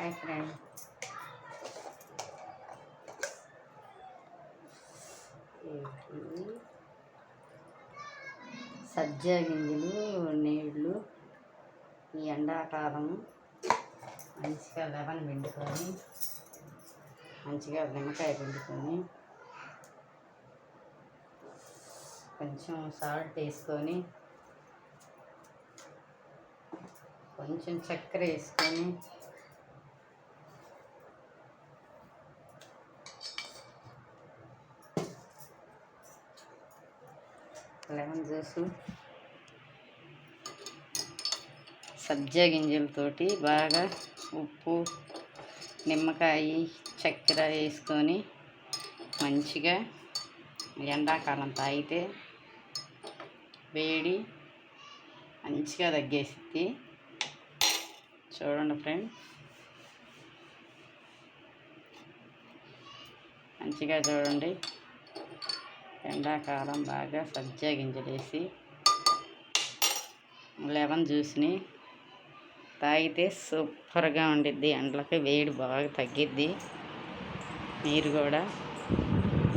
Hi friend, సజ్జ గింజలు నీళ్ళు ఈ ఎండాకాలం మంచిగా లెమన్ పిండుకొని మంచిగా నిమ్మకాయ పిండుకొని కొంచెం సాల్ట్ వేసుకొని కొంచెం చక్కెర వేసుకొని లెమన్ జ్యూసు సబ్జా గింజలతోటి బాగా ఉప్పు నిమ్మకాయ చక్కెర వేసుకొని మంచిగా ఎండాకాలం తాగితే వేడి మంచిగా తగ్గేసిద్ది. చూడండి ఫ్రెండ్, మంచిగా చూడండి. ఎండాకాలం బాగా సబ్జా గింజలు వేసి లెమన్ జ్యూస్ని తాగితే సూపర్గా ఉండిద్ది. ఎండలకి వేడి బాగా తగ్గిద్ది. మీరు కూడా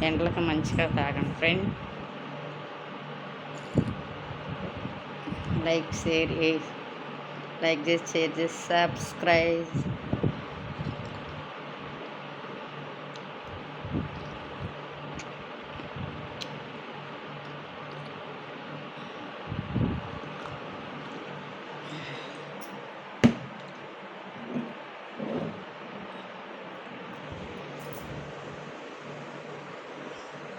ఎండలకు మంచిగా తాగండి ఫ్రెండ్. లైక్ చేసి షేర్ చేసి సబ్స్క్రైబ్.